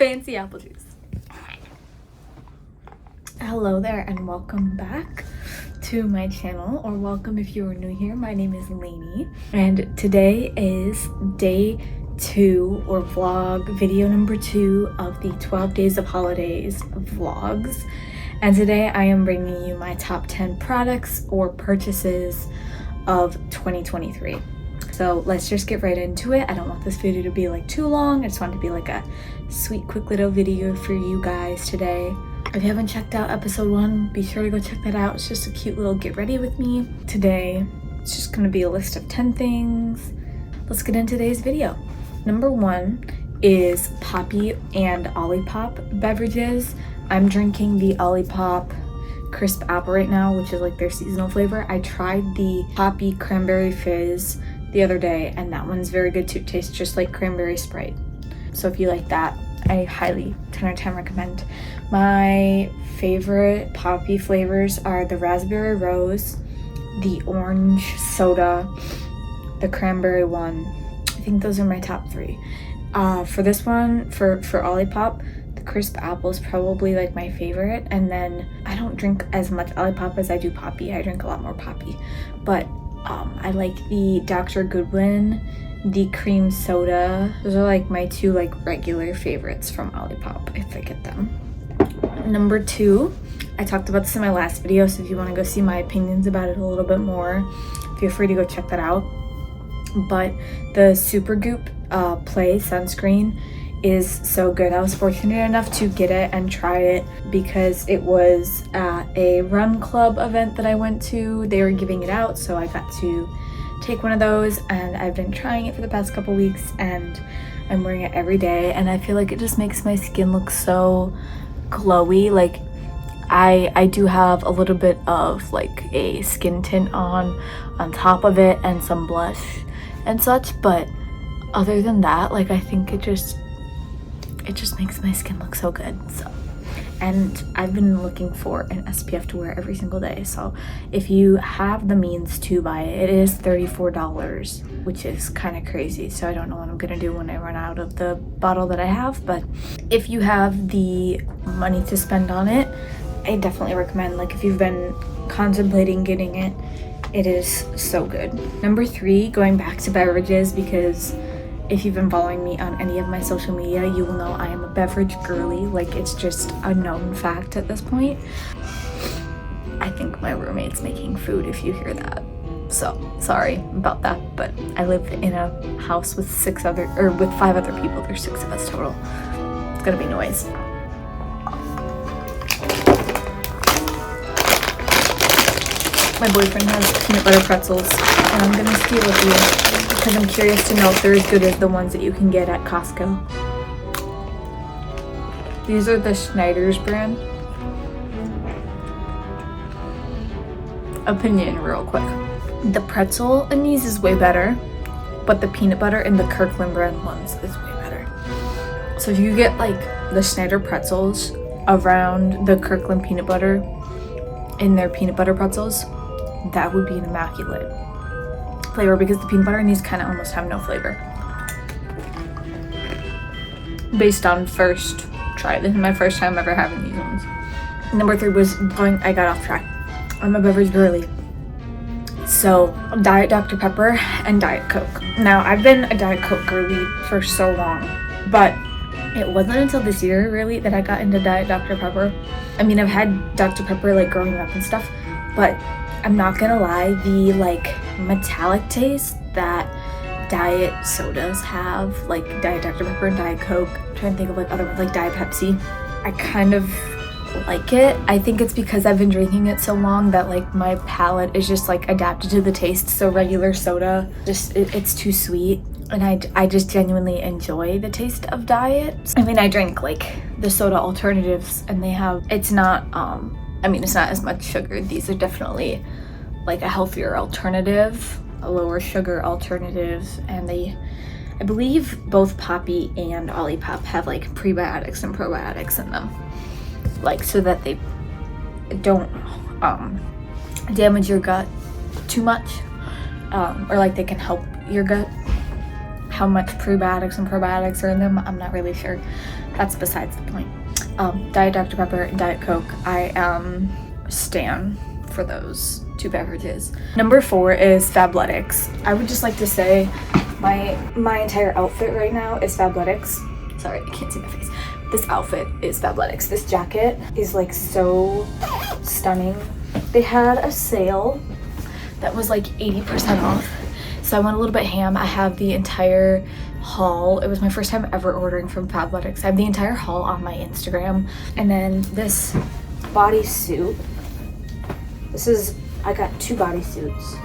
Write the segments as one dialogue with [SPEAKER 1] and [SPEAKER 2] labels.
[SPEAKER 1] fancy apple juice. Hello there and welcome back to my channel, or welcome if you are new here. My name is Lainey and today is day 2 or vlog video number 2 of the 12 days of holidays vlogs. And today I am bringing you my top 10 products or purchases of 2023. So let's just get right into it. I don't want this video to be like too long. I just want it to be like a sweet quick little video for you guys today. If you haven't checked out episode 1, be sure to go check that out. It's just a cute little get ready with me. Today, it's just gonna be a list of 10 things. Let's get into today's video. Number 1 is Poppy and Olipop beverages. I'm drinking the Olipop Crisp Apple right now, which is like their seasonal flavor. I tried the Poppy Cranberry Fizz the other day, and that one's very good too. It tastes just like cranberry Sprite. So if you like that, I highly 10 out of 10 recommend. My favorite Poppy flavors are the Raspberry Rose, the Orange Soda, the Cranberry one. I think those are my top 3. For this one, for Olipop, the Crisp Apple is probably like my favorite. And then I don't drink as much Olipop as I do Poppy. I drink a lot more Poppy. But I like the Dr. Goodwin, the cream soda. Those are like my 2 like regular favorites from Olipop if I get them. Number 2, I talked about this in my last video, so if you want to go see my opinions about it a little bit more, feel free to go check that out. But the Supergoop Play sunscreen is so good. I was fortunate enough to get it and try it because it was at a run club event that I went to. They were giving it out, so I got to take one of those, and I've been trying it for the past couple weeks and I'm wearing it every day, and I feel like it just makes my skin look so glowy. Like I do have a little bit of like a skin tint on top of it and some blush and such, but other than that, like I think it just makes my skin look so good. So, and I've been looking for an SPF to wear every single day, so if you have the means to buy it, it is $34, which is kind of crazy. So I don't know what I'm gonna do when I run out of the bottle that I have, but if you have the money to spend on it, I definitely recommend. Like if you've been contemplating getting it, it is so good. Number 3, going back to beverages, because if you've been following me on any of my social media, you will know I am a beverage girly. Like it's just a known fact at this point. I think my roommate's making food if you hear that. So sorry about that, but I live in a house with 5 other people. There's 6 of us total. It's gonna be noise. My boyfriend has peanut butter pretzels, and I'm gonna steal a few because I'm curious to know if they're as good as the ones that you can get at Costco. These are the Schneider's brand. Opinion real quick. The pretzel in these is way better, but the peanut butter in the Kirkland brand ones is way better. So if you get like the Schneider pretzels around the Kirkland peanut butter in their peanut butter pretzels, that would be an immaculate flavor, because the peanut butter in these kind of almost have no flavor. Based on first try. This is my first time ever having these ones. Number 3 was I got off track. I'm a beverage girly. So Diet Dr. Pepper and Diet Coke. Now I've been a Diet Coke girly for so long, but it wasn't until this year really that I got into Diet Dr. Pepper. I mean, I've had Dr. Pepper like growing up and stuff, but I'm not gonna lie, the like metallic taste that diet sodas have, like Diet Dr. Pepper and Diet Coke, I'm trying to think of like other ones like Diet Pepsi, I kind of like it. I think it's because I've been drinking it so long that like my palate is just like adapted to the taste. So regular soda, just it's too sweet, and I just genuinely enjoy the taste of diet. I mean, I drink like the soda alternatives, and they have, it's not I mean, it's not as much sugar. These are definitely like a healthier alternative, a lower sugar alternative, and I believe both Poppy and Olipop have like prebiotics and probiotics in them, like so that they don't damage your gut too much, or like they can help your gut. How much prebiotics and probiotics are in them, I'm not really sure, that's besides the point. Diet Dr. Pepper and Diet Coke. I am stan for those two beverages. Number 4 is Fabletics. I would just like to say my entire outfit right now is Fabletics. Sorry, I can't see my face. This outfit is Fabletics. This jacket is like so stunning. They had a sale that was like 80% off. So I went a little bit ham. I have the entire haul. It was my first time ever ordering from Fabletics. I have the entire haul on my Instagram. And then this bodysuit. I got 2 bodysuits.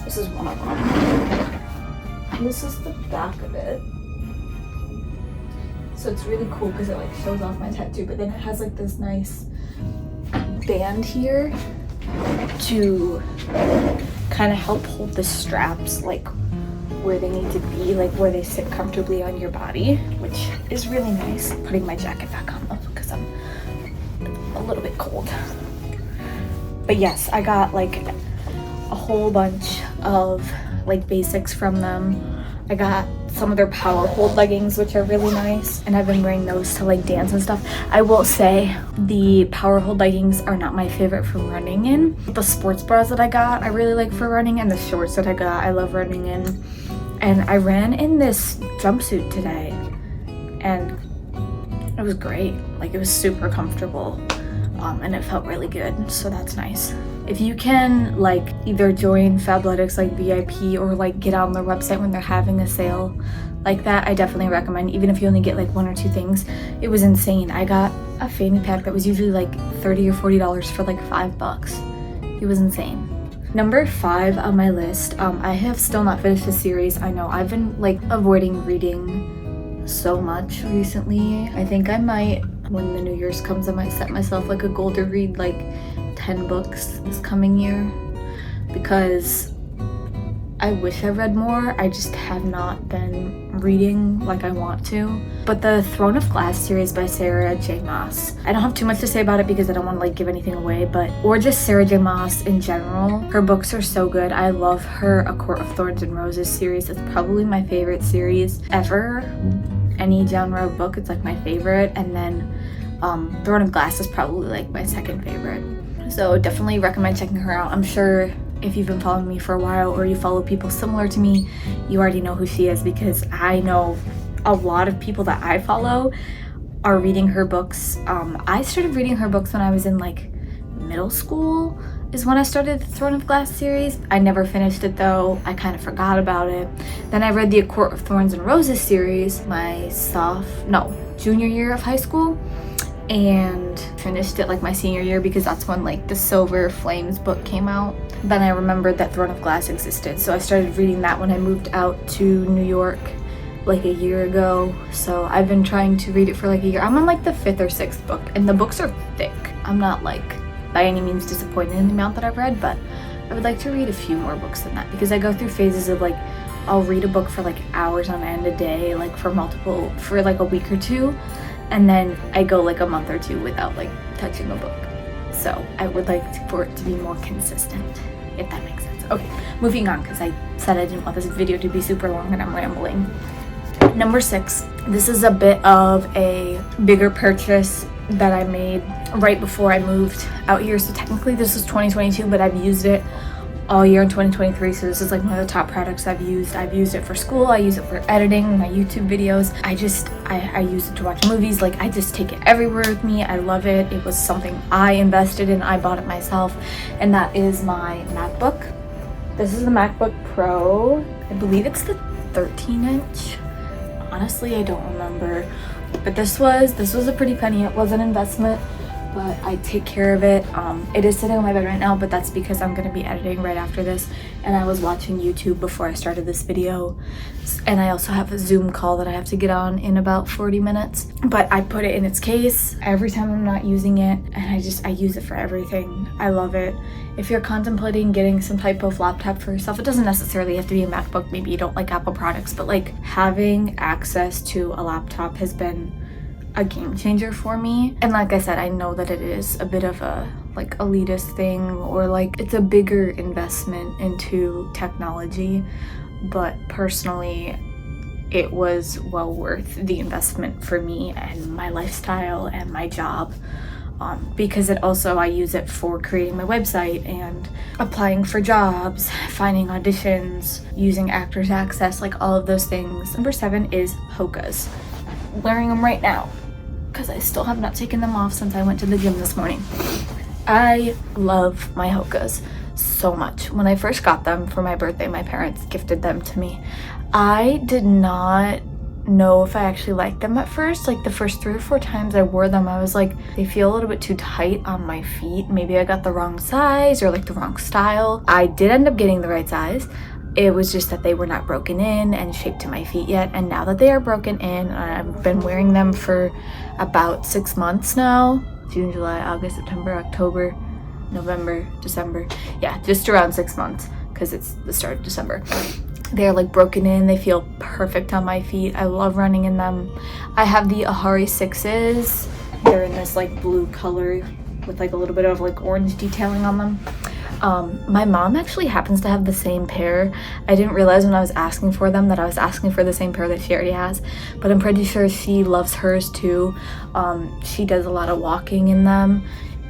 [SPEAKER 1] This is one of them. And this is the back of it. So it's really cool because it like shows off my tattoo, but then it has like this nice band here to kind of help hold the straps like where they need to be, like where they sit comfortably on your body, which is really nice. Putting my jacket back on though because I'm a little bit cold. But yes, I got like a whole bunch of like basics from them. I got some of their power hold leggings, which are really nice, and I've been wearing those to like dance and stuff. I will say the power hold leggings are not my favorite for running in. The sports bras that I got I really like for running, and the shorts that I got I love running in. And I ran in this jumpsuit today and it was great. Like, it was super comfortable, and it felt really good, so that's nice. If you can like either join Fabletics like VIP or like get on their website when they're having a sale like that, I definitely recommend, even if you only get like 1 or 2 things. It was insane. I got a fanny pack that was usually like $30 or $40 for like $5. It was insane. Number 5 on my list, I have still not finished the series. I know I've been like avoiding reading so much recently. I think I might, when the New Year's comes, I might set myself like a goal to read like 10 books this coming year, because I wish I read more. I just have not been reading like I want to. But the Throne of Glass series by Sarah J. Maas, I don't have too much to say about it because I don't want to like give anything away, but or just Sarah J. Maas in general. Her books are so good. I love her A Court of Thorns and Roses series. It's probably my favorite series ever. Any genre of book, it's like my favorite. And then Throne of Glass is probably like my second favorite. So definitely recommend checking her out. I'm sure if you've been following me for a while or you follow people similar to me, you already know who she is, because I know a lot of people that I follow are reading her books. I started reading her books when I was in like middle school is when I started the Throne of Glass series. I never finished it though. I kind of forgot about it. Then I read the A Court of Thorns and Roses series my junior year of high school, and finished it like my senior year because that's when like the Silver Flames book came out. Then I remembered that Throne of Glass existed, so I started reading that when I moved out to New York like a year ago. So I've been trying to read it for like a year. I'm on like the 5th or 6th book, and the books are thick. I'm not like by any means disappointed in the amount that I've read, but I would like to read a few more books than that, because I go through phases of like I'll read a book for like hours on end a day, like for like a week or 2, and then I go like a month or 2 without like touching a book. So I would like for it to be more consistent, if that makes sense. Okay, moving on, because I said I didn't want this video to be super long and I'm rambling. Number 6, this is a bit of a bigger purchase that I made right before I moved out here. So technically this is 2022, but I've used it all year in 2023, so this is like one of the top products I've used. I've used it for school, I use it for editing my YouTube videos. I use it to watch movies. Like, I just take it everywhere with me. I love it. It was something I invested in. I bought it myself, and that is my MacBook. This is the MacBook Pro. I believe it's the 13-inch. Honestly, I don't remember, but this was a pretty penny. It was an investment, but I take care of it. It is sitting on my bed right now, but that's because I'm gonna be editing right after this, and I was watching YouTube before I started this video, and I also have a Zoom call that I have to get on in about 40 minutes. But I put it in its case every time I'm not using it, and I use it for everything. I love it. If you're contemplating getting some type of laptop for yourself, it doesn't necessarily have to be a MacBook. Maybe you don't like Apple products, but like having access to a laptop has been a game changer for me. And like I said, I know that it is a bit of a like elitist thing, or like it's a bigger investment into technology, but personally it was well worth the investment for me and my lifestyle and my job. Because I use it for creating my website and applying for jobs, finding auditions, using Actors Access, like all of those things. Number 7 is Hokas. Wearing them right now because I still have not taken them off since I went to the gym this morning. I love my Hokas so much. When I first got them for my birthday, my parents gifted them to me. I did not know if I actually liked them at first. Like the first 3 or 4 times I wore them, I was like, they feel a little bit too tight on my feet. Maybe I got the wrong size or like the wrong style. I did end up getting the right size. It was just that they were not broken in and shaped to my feet yet. And now that they are broken in, I've been wearing them for about 6 months now. June, July, August, September, October, November, December. Yeah, just around 6 months because it's the start of December. They're like broken in. They feel perfect on my feet. I love running in them. I have the Ahari 6s. They're in this like blue color with like a little bit of like orange detailing on them. My mom actually happens to have the same pair. I didn't realize when I was asking for them that I was asking for the same pair that she already has, but I'm pretty sure she loves hers too. She does a lot of walking in them,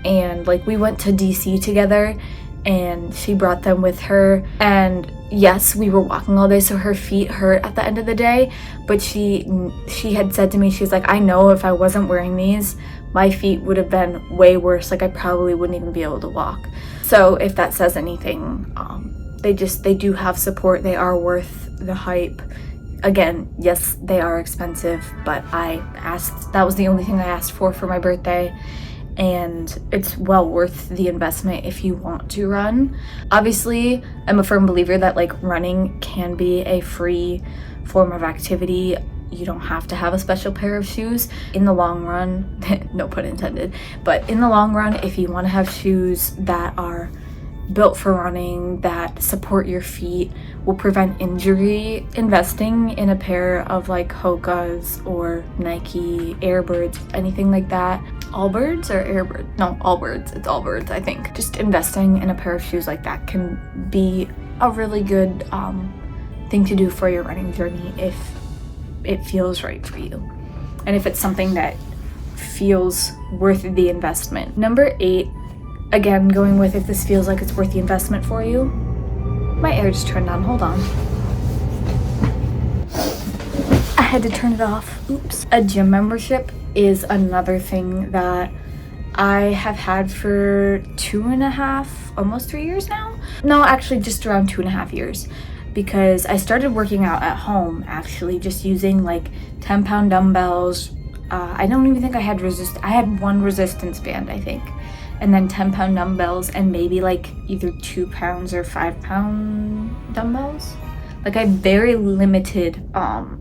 [SPEAKER 1] and like we went to DC together and she brought them with her, and yes, we were walking all day, so her feet hurt at the end of the day, but she had said to me, she's like, I know if I wasn't wearing these, my feet would have been way worse. Like I probably wouldn't even be able to walk. So if that says anything, they do have support. They are worth the hype. Again, yes, they are expensive, but that was the only thing I asked for my birthday. And it's well worth the investment if you want to run. Obviously, I'm a firm believer that like running can be a free form of activity. You don't have to have a special pair of shoes. In the long run, no pun intended, but in the long run, if you want to have shoes that are built for running, that support your feet, will prevent injury, investing in a pair of like Hokas or Nike Airbirds, anything like that. Allbirds or Airbirds? No, Allbirds. It's Allbirds, I think. Just investing in a pair of shoes like that can be a really good thing to do for your running journey if it feels right for you, and if it's something that feels worth the investment. Number 8, again, going with if this feels like it's worth the investment for you. My air just turned on. Hold on. I had to turn it off. Oops. A gym membership is another thing that I have had for 2.5, almost 3 years now. No, actually just around 2.5 years, because I started working out at home actually, just using like 10-pound dumbbells. I don't even think I had I had 1 resistance band, I think, and then 10-pound dumbbells and maybe like either 2 pounds or 5-pound dumbbells. Like I had very limited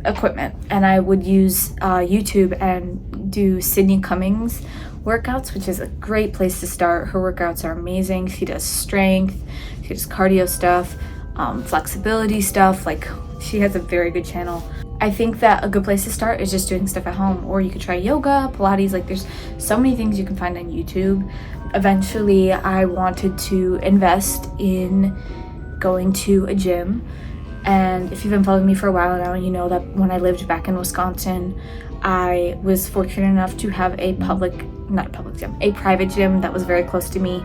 [SPEAKER 1] equipment, and I would use YouTube and do Sydney Cummings workouts, which is a great place to start. Her workouts are amazing. She does strength, she does cardio stuff, flexibility stuff. Like she has a very good channel. I think that a good place to start is just doing stuff at home, or you could try yoga, Pilates. Like there's so many things you can find on YouTube. Eventually I wanted to invest in going to a gym. And if you've been following me for a while now, you know that when I lived back in Wisconsin, I was fortunate enough to have a private gym that was very close to me,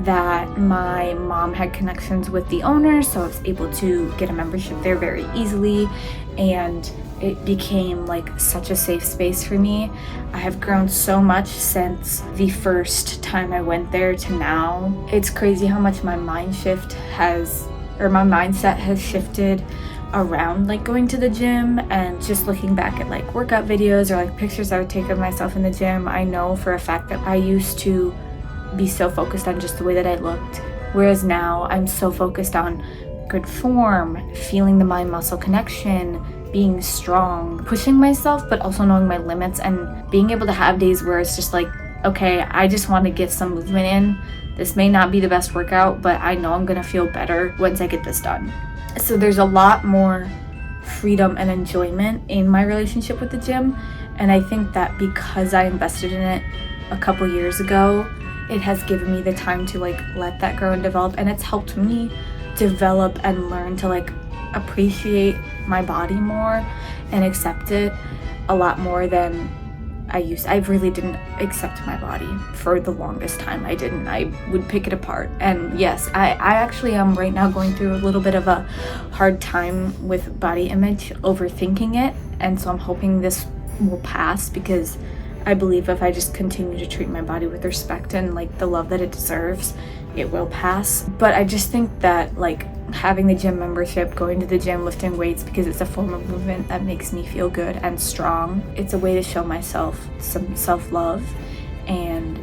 [SPEAKER 1] that my mom had connections with the owner, so I was able to get a membership there very easily, and it became like such a safe space for me. I have grown so much since the first time I went there to now. It's crazy how much my mindset has shifted around like going to the gym, and just looking back at like workout videos or like pictures I would take of myself in the gym. I know for a fact that I used to be so focused on just the way that I looked, whereas now I'm so focused on good form, feeling the mind-muscle connection, being strong, pushing myself, but also knowing my limits, and being able to have days where it's just like, okay, I just want to get some movement in. This may not be the best workout, but I know I'm gonna feel better once I get this done. So there's a lot more freedom and enjoyment in my relationship with the gym, and I think that because I invested in it a couple years ago, it has given me the time to like let that grow and develop, and it's helped me develop and learn to like appreciate my body more and accept it a lot more than I really didn't accept my body for the longest time. I would pick it apart. And yes, I actually am right now going through a little bit of a hard time with body image, overthinking it. And so I'm hoping this will pass, because I believe if I just continue to treat my body with respect and like the love that it deserves, it will pass. But I just think that like having the gym membership, going to the gym, lifting weights, because it's a form of movement that makes me feel good and strong. It's a way to show myself some self-love and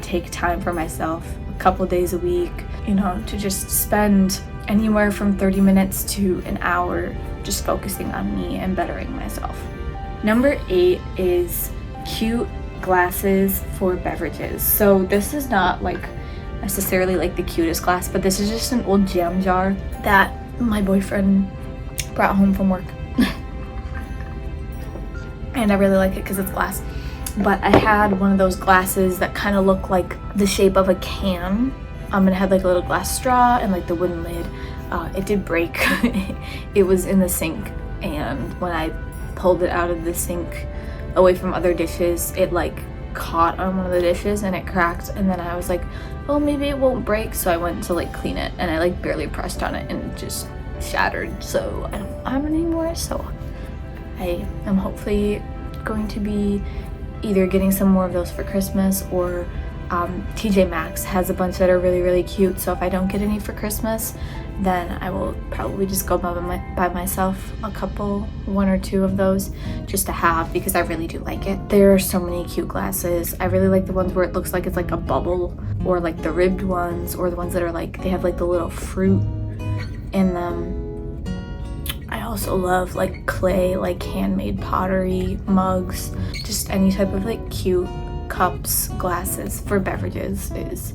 [SPEAKER 1] take time for myself a couple days a week, you know, to just spend anywhere from 30 minutes to an hour just focusing on me and bettering myself. Number 8 is cute glasses for beverages. So this is not like necessarily like the cutest glass, but this is just an old jam jar that my boyfriend brought home from work. And I really like it because it's glass. But I had one of those glasses that kind of look like the shape of a can. And it had like a little glass straw and like the wooden lid. It did break. It was in the sink, and when I pulled it out of the sink away from other dishes, it like caught on one of the dishes and it cracked. And then I was like, oh, maybe it won't break, so I went to like clean it, and I like barely pressed on it and it just shattered. So I don't have it anymore. So I am hopefully going to be either getting some more of those for Christmas, or TJ Maxx has a bunch that are really, really cute. So if I don't get any for Christmas, then I will probably just go buy myself one or two of those just to have, because I really do like it. There are so many cute glasses. I really like the ones where it looks like it's like a bubble, or like the ribbed ones, or the ones that are like, they have like the little fruit in them. I also love like clay, like handmade pottery mugs. Just any type of like cute cups, glasses for beverages is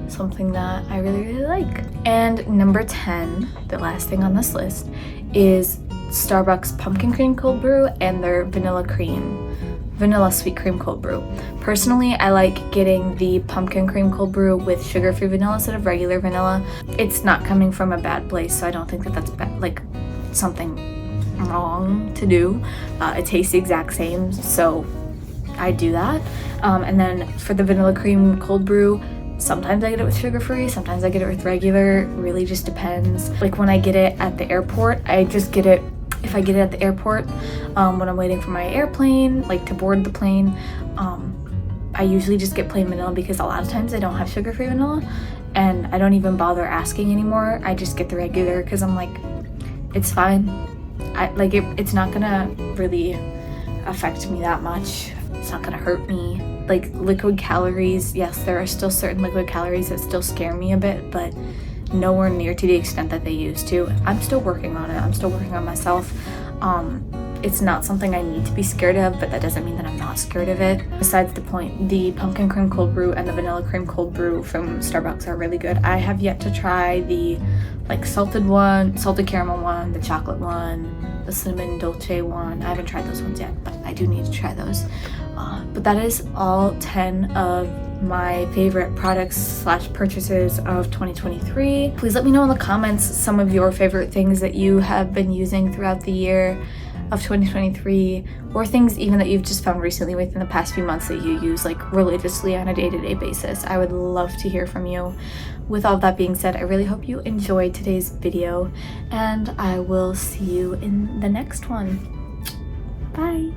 [SPEAKER 1] something that I really, really like. And number 10, the last thing on this list, is Starbucks pumpkin cream cold brew and their vanilla sweet cream cold brew. Personally, I like getting the pumpkin cream cold brew with sugar-free vanilla instead of regular vanilla. It's not coming from a bad place, so I don't think that that's bad, like something wrong to do. It tastes the exact same, so I do that. And then for the vanilla cream cold brew, sometimes I get it with sugar-free, sometimes I get it with regular. It really just depends. Like when I get it at the airport, I just get it, if I get it at the airport, when I'm waiting for my airplane, like to board the plane, I usually just get plain vanilla, because a lot of times they don't have sugar-free vanilla, and I don't even bother asking anymore. I just get the regular, because I'm like, it's fine. It's not gonna really affect me that much. It's not gonna hurt me. Like liquid calories, yes, there are still certain liquid calories that still scare me a bit, but nowhere near to the extent that they used to. I'm still working on it. I'm still working on myself. It's not something I need to be scared of, but that doesn't mean that I'm not scared of it. Besides the point, the pumpkin cream cold brew and the vanilla cream cold brew from Starbucks are really good. I have yet to try the like salted caramel one, the chocolate one, the cinnamon dolce one. I haven't tried those ones yet, but I do need to try those. But that is all 10 of my favorite products / purchases of 2023. Please let me know in the comments some of your favorite things that you have been using throughout the year of 2023, or things even that you've just found recently within the past few months that you use like religiously on a day-to-day basis. I would love to hear from you. With all that being said, I really hope you enjoyed today's video, and I will see you in the next one. Bye.